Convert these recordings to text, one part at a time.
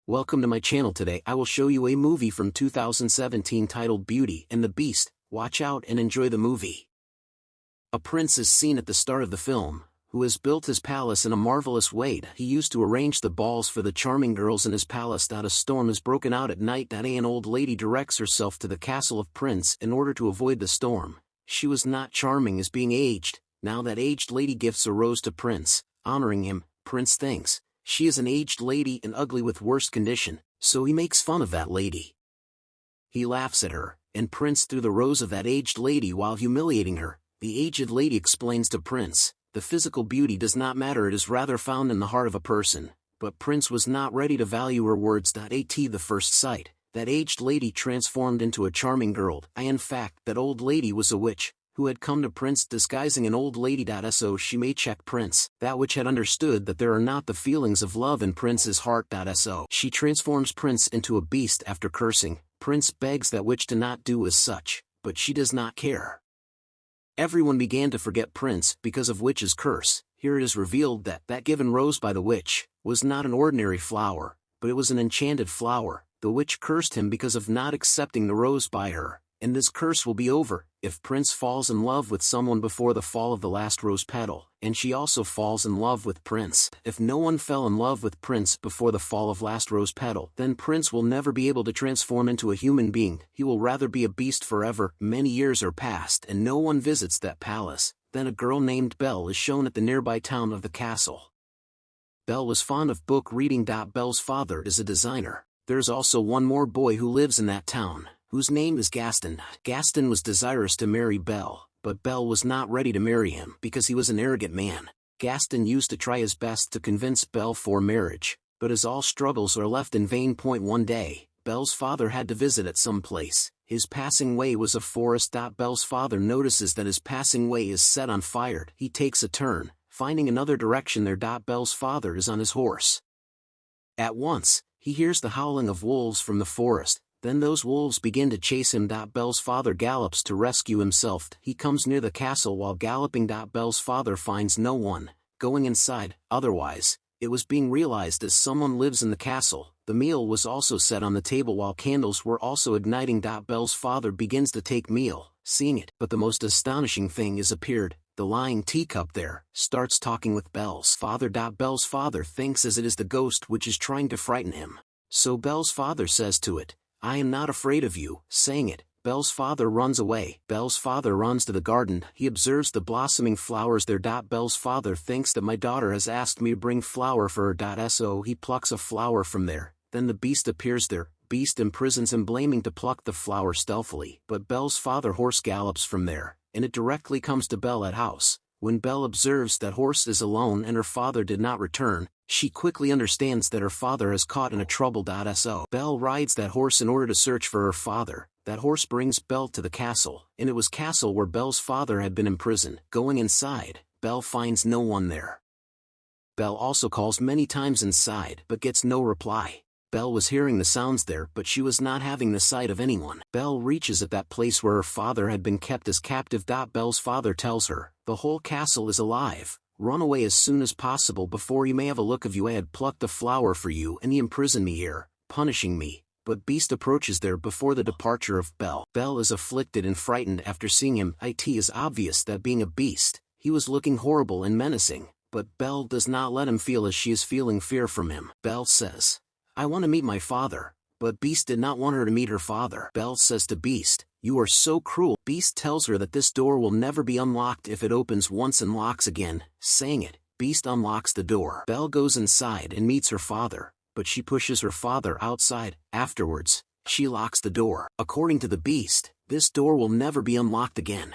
Welcome to my channel. Today I will show you a movie from 2017 titled Beauty and the Beast. Watch out and enjoy the movie. A prince is seen at the start of the film, who has built his palace in a marvelous way. He used to arrange the balls for the charming girls in his palace. A storm is broken out at night. An old lady directs herself to the castle of Prince in order to avoid the storm. She was not charming as being aged. Now that aged lady gifts a rose to Prince, honoring him. Prince thinks she is an aged lady and ugly with worst condition, so he makes fun of that lady. He laughs at her, and Prince threw the rose of that aged lady while humiliating her. The aged lady explains to Prince, the physical beauty does not matter, it is rather found in the heart of a person. But Prince was not ready to value her words. At the first sight, that aged lady transformed into a charming girl. In fact, that old lady was a witch, who had come to Prince disguising an old lady. So she may check Prince. That witch had understood that there are not the feelings of love in Prince's heart. So she transforms Prince into a beast after cursing. Prince begs that witch to not do as such, but she does not care. Everyone began to forget Prince because of witch's curse. Here it is revealed that that given rose by the witch was not an ordinary flower, but it was an enchanted flower. The witch cursed him because of not accepting the rose by her, and this curse will be over if Prince falls in love with someone before the fall of the last rose petal, and she also falls in love with Prince. If no one fell in love with Prince before the fall of last rose petal, then Prince will never be able to transform into a human being. He will rather be a beast forever. Many years are passed and no one visits that palace. Then a girl named Belle is shown at the nearby town of the castle. Belle was fond of book reading. Belle's father is a designer. There's also one more boy who lives in that town, whose name is Gaston. Gaston was desirous to marry Belle, but Belle was not ready to marry him because he was an arrogant man. Gaston used to try his best to convince Belle for marriage, but as all struggles are left in vain. One day, Belle's father had to visit at some place. His passing way was a forest. Belle's father notices that his passing way is set on fire. He takes a turn, finding another direction there. Belle's father is on his horse. At once, he hears the howling of wolves from the forest. Then those wolves begin to chase him. Belle's father gallops to rescue himself. He comes near the castle while galloping. Belle's father finds no one going inside. Otherwise, it was being realized as someone lives in the castle. The meal was also set on the table while candles were also igniting. Belle's father begins to take meal, seeing it. But the most astonishing thing is appeared. The lying teacup there starts talking with Belle's father. Belle's father thinks as it is the ghost which is trying to frighten him. So Belle's father says to it, "I am not afraid of you." Saying it, Belle's father runs away. Belle's father runs to the garden. He observes the blossoming flowers there. Belle's father thinks that my daughter has asked me to bring flower for her. So he plucks a flower from there. Then the beast appears there. Beast imprisons him, blaming to pluck the flower stealthily. But Belle's father horse gallops from there, and it directly comes to Belle at house. When Belle observes that horse is alone and her father did not return, she quickly understands that her father is caught in a trouble. So Belle rides that horse in order to search for her father. That horse brings Belle to the castle, and it was castle where Belle's father had been imprisoned. Going inside, Belle finds no one there. Belle also calls many times inside but gets no reply. Belle was hearing the sounds there, but she was not having the sight of anyone. Belle reaches at that place where her father had been kept as captive. Belle's father tells her, "The whole castle is alive. Run away as soon as possible before you may have a look of you. I had plucked a flower for you and he imprisoned me here, punishing me." But Beast approaches there before the departure of Belle. Belle is afflicted and frightened after seeing him. It is obvious that being a beast, he was looking horrible and menacing, but Belle does not let him feel as she is feeling fear from him. Belle says, "I want to meet my father," but Beast did not want her to meet her father. Belle says to Beast, "You are so cruel." Beast tells her that this door will never be unlocked if it opens once and locks again. Saying it, Beast unlocks the door. Belle goes inside and meets her father, but she pushes her father outside. Afterwards, she locks the door. According to the Beast, this door will never be unlocked again,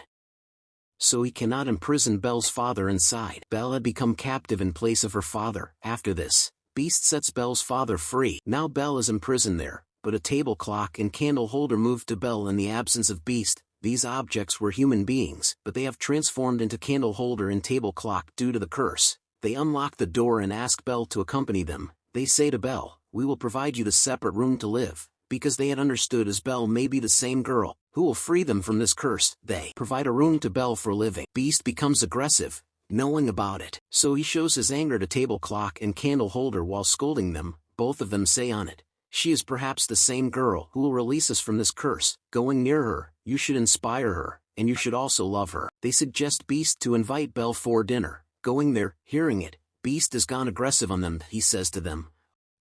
so he cannot imprison Belle's father inside. Belle had become captive in place of her father. After this, Beast sets Belle's father free. Now Belle is imprisoned there, but a table clock and candle holder moved to Belle in the absence of Beast. These objects were human beings, but they have transformed into candle holder and table clock due to the curse. They unlock the door and ask Belle to accompany them. They say to Belle, "We will provide you the separate room to live," because they had understood as Belle may be the same girl who will free them from this curse. They provide a room to Belle for living. Beast becomes aggressive, knowing about it, so he shows his anger to table clock and candle holder while scolding them, Both of them say on it, "She is perhaps the same girl who will release us from this curse. Going near her, you should inspire her, and you should also love her." They suggest Beast to invite Belle for dinner. Going there, hearing it, Beast has gone aggressive on them. He says to them,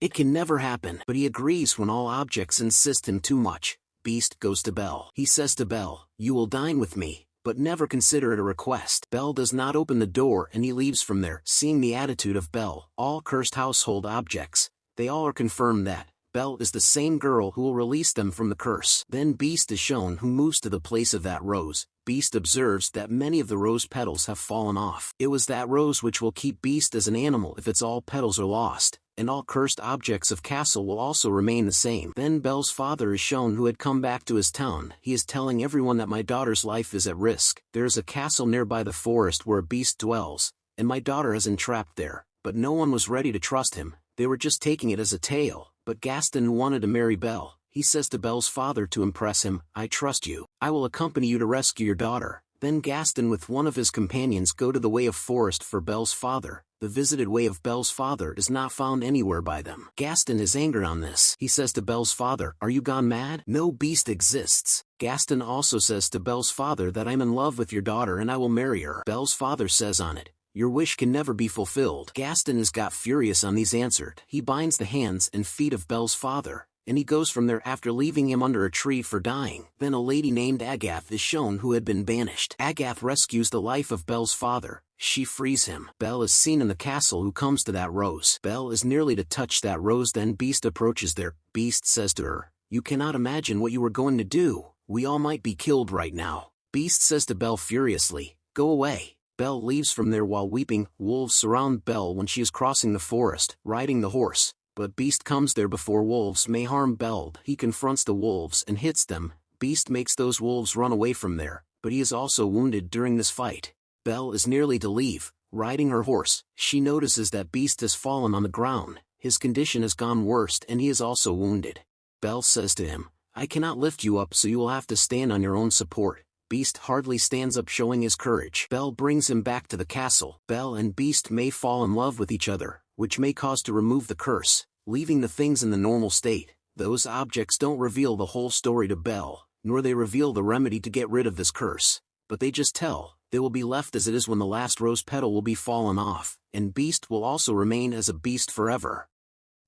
"It can never happen." But he agrees when all objects insist him too much. Beast goes to Belle. He says to Belle, "You will dine with me, but never consider it a request." Belle does not open the door and he leaves from there. Seeing the attitude of Belle, all cursed household objects, they all are confirmed that Belle is the same girl who will release them from the curse. Then Beast is shown who moves to the place of that rose. Beast observes that many of the rose petals have fallen off. It was that rose which will keep Beast as an animal if its all petals are lost, and all cursed objects of castle will also remain the same. Then Belle's father is shown who had come back to his town. He is telling everyone that my daughter's life is at risk. There is a castle nearby the forest where a beast dwells, and my daughter is entrapped there. But no one was ready to trust him. They were just taking it as a tale. But Gaston wanted to marry Belle. He says to Belle's father to impress him, "I trust you. I will accompany you to rescue your daughter." Then Gaston with one of his companions go to the way of forest for Belle's father. The visited way of Belle's father is not found anywhere by them. Gaston is angered on this. He says to Belle's father, "Are you gone mad? No beast exists." Gaston also says to Belle's father that I'm in love with your daughter and I will marry her. Belle's father says on it, "Your wish can never be fulfilled." Gaston has got furious on these answered. He binds the hands and feet of Belle's father, and he goes from there after leaving him under a tree for dying. Then a lady named Agath is shown who had been banished. Agath rescues the life of Belle's father. She frees him. Belle is seen in the castle who comes to that rose. Belle is nearly to touch that rose, then Beast approaches there. Beast says to her, "You cannot imagine what you were going to do. We all might be killed right now." Beast says to Belle furiously, "Go away." Belle leaves from there while weeping. Wolves surround Belle when she is crossing the forest, riding the horse. But Beast comes there before wolves may harm Belle. He confronts the wolves and hits them. Beast makes those wolves run away from there, but he is also wounded during this fight. Belle is nearly to leave, riding her horse. She notices that Beast has fallen on the ground. His condition has gone worse and he is also wounded. Belle says to him, "I cannot lift you up, so you will have to stand on your own support." Beast hardly stands up, showing his courage. Belle brings him back to the castle. Belle and Beast may fall in love with each other, which may cause to remove the curse, leaving the things in the normal state. Those objects don't reveal the whole story to Belle, nor they reveal the remedy to get rid of this curse, but they just tell, they will be left as it is when the last rose petal will be fallen off, and Beast will also remain as a beast forever.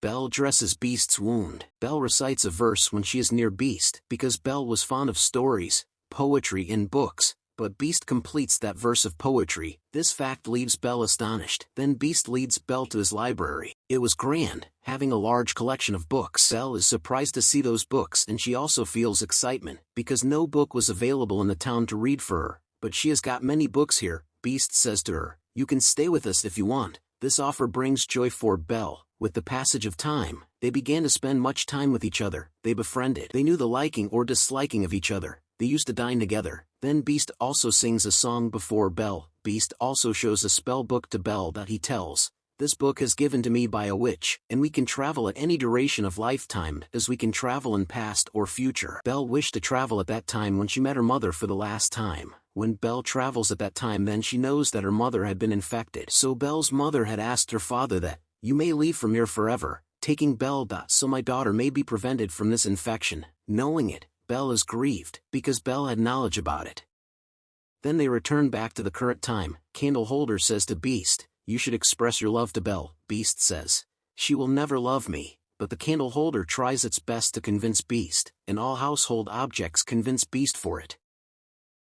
Belle dresses Beast's wound. Belle recites a verse when she is near Beast, because Belle was fond of stories, poetry in books, but Beast completes that verse of poetry. This fact leaves Belle astonished. Then Beast leads Belle to his library. It was grand, having a large collection of books. Belle is surprised to see those books, and she also feels excitement, because no book was available in the town to read for her, but she has got many books here. Beast says to her, "You can stay with us if you want." This offer brings joy for Belle. With the passage of time, they began to spend much time with each other. They befriended. They knew the liking or disliking of each other. They used to dine together. Then Beast also sings a song before Belle. Beast also shows a spell book to Belle that he tells, "This book is given to me by a witch, and we can travel at any duration of lifetime, as we can travel in past or future." Belle wished to travel at that time when she met her mother for the last time. When Belle travels at that time, then she knows that her mother had been infected. So Belle's mother had asked her father that, "You may leave from here forever, taking Belle. So my daughter may be prevented from this infection." Knowing it, Belle is grieved, because Belle had knowledge about it. Then they return back to the current time. Candle holder says to Beast, "You should express your love to Belle." Beast says, "She will never love me," but the candle holder tries its best to convince Beast, and all household objects convince Beast for it.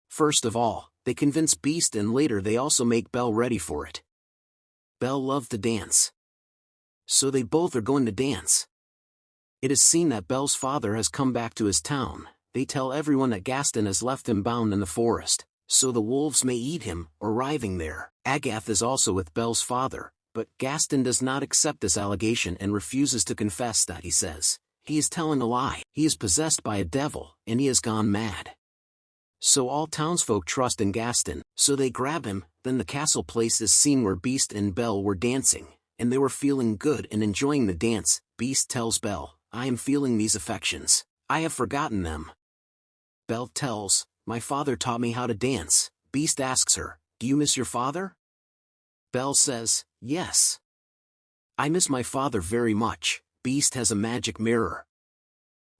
First of all, they convince Beast, and later they also make Belle ready for it. Belle loved to dance, so they both are going to dance. It is seen that Belle's father has come back to his town. They tell everyone that Gaston has left him bound in the forest, so the wolves may eat him. Arriving there, Agath is also with Belle's father, but Gaston does not accept this allegation and refuses to confess that. He says, he is telling a lie. He is possessed by a devil, and he has gone mad. So all townsfolk trust in Gaston, so they grab him. Then the castle place is seen where Beast and Belle were dancing, and they were feeling good and enjoying the dance. Beast tells Belle, "I am feeling these affections. I have forgotten them." Belle tells, "My father taught me how to dance." Beast asks her, "Do you miss your father?" Belle says, "Yes. I miss my father very much." Beast has a magic mirror.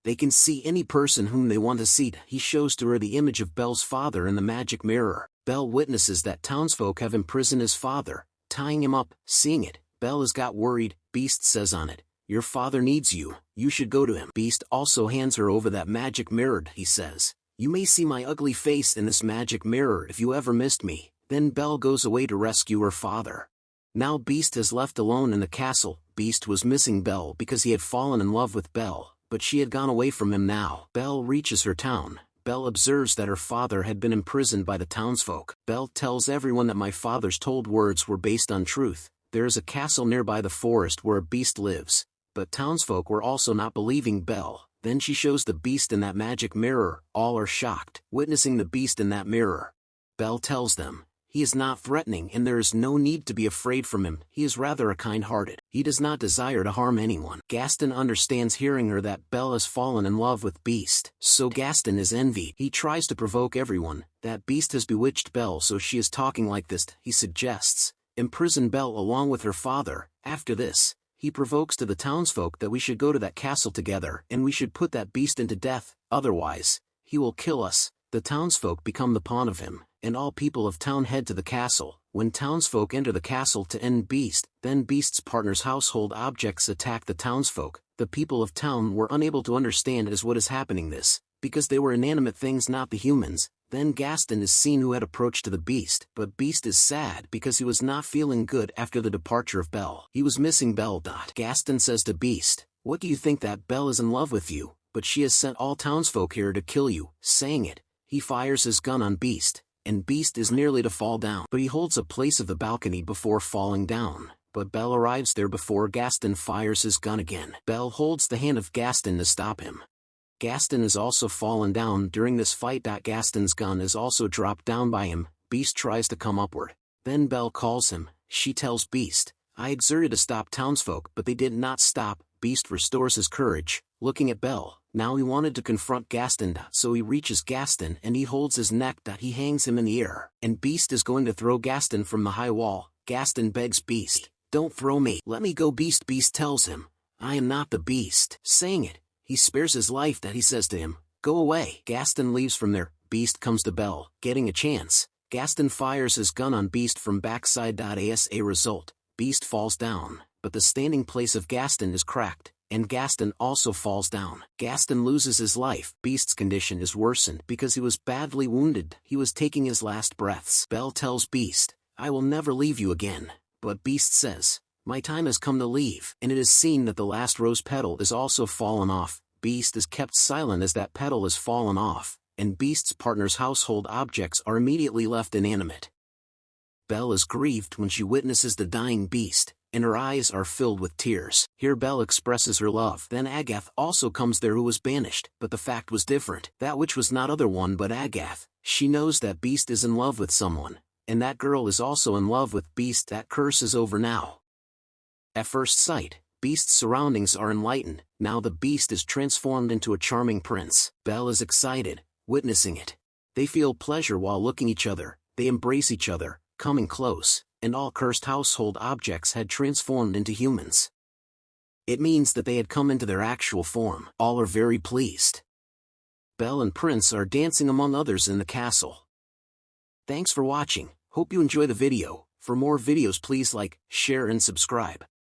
They can see any person whom they want to see. He shows to her the image of Belle's father in the magic mirror. Belle witnesses that townsfolk have imprisoned his father, tying him up. Seeing it, Belle has got worried. Beast says on it, "Your father needs you, you should go to him." Beast also hands her over that magic mirror. He says, "You may see my ugly face in this magic mirror if you ever missed me." Then Belle goes away to rescue her father. Now Beast is left alone in the castle. Beast was missing Belle because he had fallen in love with Belle, but she had gone away from him now. Belle reaches her town. Belle observes that her father had been imprisoned by the townsfolk. Belle tells everyone that my father's told words were based on truth. There is a castle nearby the forest where a beast lives, but townsfolk were also not believing Belle. Then she shows the beast in that magic mirror. All are shocked, witnessing the beast in that mirror. Belle tells them, he is not threatening and there is no need to be afraid from him. He is rather a kind-hearted. He does not desire to harm anyone. Gaston understands hearing her that Belle has fallen in love with Beast. So Gaston is envied. He tries to provoke everyone. That Beast has bewitched Belle, so she is talking like this. He suggests, imprison Belle along with her father. After this, he provokes to the townsfolk that we should go to that castle together and we should put that beast into death, otherwise, he will kill us. The townsfolk become the pawn of him, and all people of town head to the castle. When townsfolk enter the castle to end Beast, then Beast's partner's household objects attack the townsfolk. The people of town were unable to understand as what is happening this, because they were inanimate things, not the humans. Then Gaston is seen who had approached to the Beast, but Beast is sad because he was not feeling good after the departure of Belle. He was missing Belle. Gaston says to Beast, "What do you think that Belle is in love with you, but she has sent all townsfolk here to kill you." Saying it, he fires his gun on Beast, and Beast is nearly to fall down, but he holds a place of the balcony before falling down. But Belle arrives there before Gaston fires his gun again. Belle holds the hand of Gaston to stop him. Gaston is also fallen down during this fight. Gaston's gun is also dropped down by him. Beast tries to come upward. Then Belle calls him. She tells Beast, "I exerted to stop townsfolk, but they did not stop." Beast restores his courage, looking at Belle. Now he wanted to confront Gaston, so he reaches Gaston and he holds his neck. He hangs him in the air, and Beast is going to throw Gaston from the high wall. Gaston begs Beast, "Don't throw me. Let me go." Beast tells him, "I am not the Beast." Saying it, he spares his life. He says to him, "Go away." Gaston leaves from there. Beast comes to Belle, getting a chance. Gaston fires his gun on Beast from backside. As a result, Beast falls down, but the standing place of Gaston is cracked, and Gaston also falls down. Gaston loses his life. Beast's condition is worsened because he was badly wounded. He was taking his last breaths. Belle tells Beast, "I will never leave you again." But Beast says, "My time has come to leave." And it is seen that the last rose petal is also fallen off. Beast is kept silent as that petal is fallen off, and Beast's partner's household objects are immediately left inanimate. Belle is grieved when she witnesses the dying Beast, and her eyes are filled with tears. Here Belle expresses her love. Then Agathe also comes there, who was banished, but the fact was different. That which was not other one but Agathe. She knows that Beast is in love with someone, and that girl is also in love with Beast. That curse is over now. At first sight, Beast's surroundings are enlightened. Now the Beast is transformed into a charming prince. Belle is excited, witnessing it. They feel pleasure while looking each other. They embrace each other, coming close, and all cursed household objects had transformed into humans. It means that they had come into their actual form. All are very pleased. Belle and Prince are dancing among others in the castle. Thanks for watching. Hope you enjoy the video. For more videos, please like, share and subscribe.